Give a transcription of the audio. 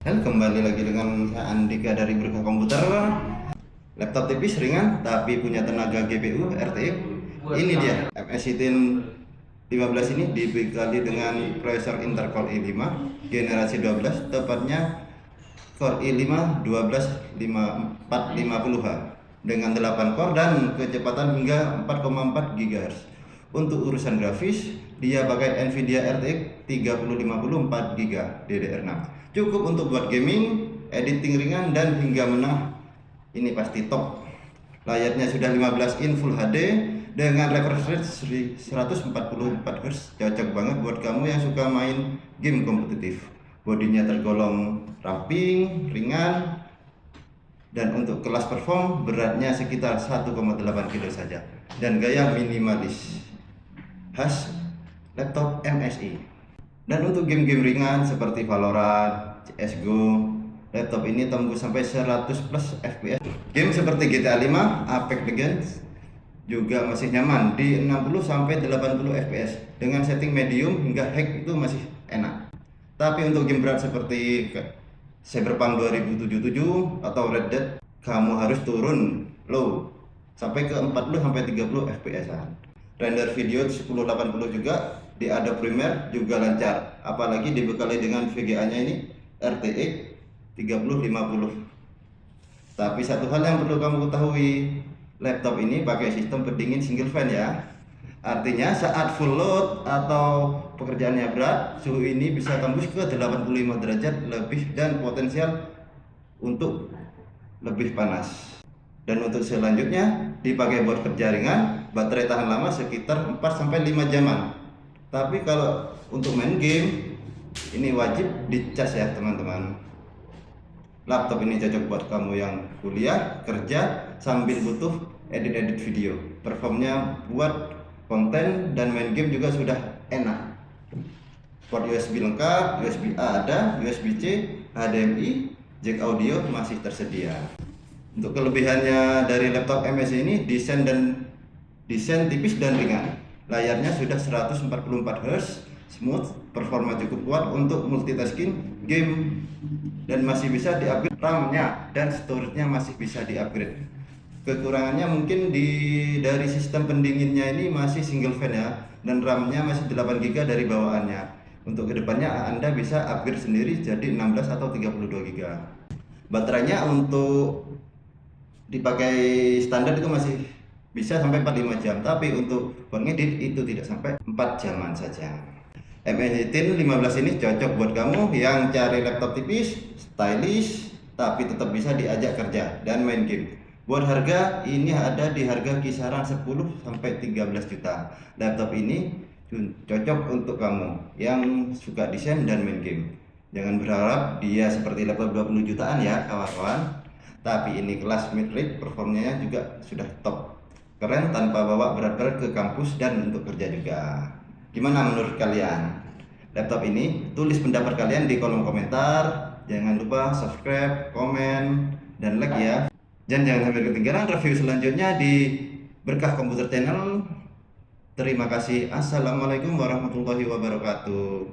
Dan kembali lagi dengan saya Andika dari Berkah Komputer. Laptop tipis ringan tapi punya tenaga GPU RTX. Ini dia MSI Tin 15 ini dibekali dengan prosesor Intel Core i5 generasi 12, tepatnya Core i5 12450H dengan 8 core dan kecepatan hingga 4,4 GHz. Untuk urusan grafis, dia pakai Nvidia RTX 3050 4GB DDR6. Cukup untuk buat gaming, editing ringan dan hingga menang. Ini pasti top. Layarnya sudah 15 in Full HD dengan refresh rate 144 Hz. Cocok banget buat kamu yang suka main game kompetitif. Bodinya tergolong ramping, ringan, dan untuk kelas perform beratnya sekitar 1,8 kg saja dan gaya minimalis khas laptop MSI. Dan untuk game-game ringan seperti Valorant, CSGO, laptop ini tembus sampai 100 plus FPS. Game seperti GTA 5, Apex Legends juga masih nyaman di 60 sampai 80 FPS dengan setting medium hingga hack itu masih enak. Tapi untuk game berat seperti Cyberpunk 2077 atau Red Dead, kamu harus turun low sampai ke 40 sampai 30 fps-an. Render video 1080 juga di Adobe Premiere juga lancar, apalagi dibekali dengan VGA-nya ini RTX 3050. Tapi satu hal yang perlu kamu ketahui, laptop ini pakai sistem pendingin single fan ya. Artinya saat full load atau pekerjaannya berat, suhu ini bisa tembus ke 85 derajat lebih dan potensial untuk lebih panas. Dan untuk selanjutnya dipakai buat kerja ringan, baterai tahan lama sekitar 4-5 jaman. Tapi kalau untuk main game, ini wajib dicas ya teman-teman. Laptop ini cocok buat kamu yang kuliah, kerja, sambil butuh edit-edit video. Performnya buat konten dan main game juga sudah enak. Port USB lengkap, USB A ada, USB C, HDMI, jack audio masih tersedia. Untuk kelebihannya dari laptop MSI ini, desain tipis dan ringan. Layarnya sudah 144 Hz, smooth, performa cukup kuat untuk multitasking, game, dan masih bisa di-upgrade RAM-nya dan storage-nya masih bisa di-upgrade. Kekurangannya mungkin dari sistem pendinginnya ini masih single fan ya, dan RAM-nya masih 8GB dari bawaannya. Untuk kedepannya Anda bisa upgrade sendiri jadi 16 atau 32GB. Baterainya untuk dipakai standar itu masih bisa sampai 45 jam, tapi untuk ngedit itu tidak sampai 4 jaman saja. MSI Tin 15 ini cocok buat kamu yang cari laptop tipis, stylish, tapi tetap bisa diajak kerja dan main game. Buat harga, ini ada di harga kisaran 10 sampai 13 juta. Laptop ini cocok untuk kamu yang suka desain dan main game. Jangan berharap dia seperti laptop 20 jutaan ya kawan-kawan. Tapi ini kelas mid-range, performanya juga sudah top. Keren tanpa bawa berat-berat ke kampus dan untuk kerja juga. Gimana menurut kalian laptop ini? Tulis pendapat kalian di kolom komentar. Jangan lupa subscribe, komen, dan like ya. Dan jangan sampai ketinggalan review selanjutnya di Berkah Komputer Channel. Terima kasih. Assalamualaikum warahmatullahi wabarakatuh.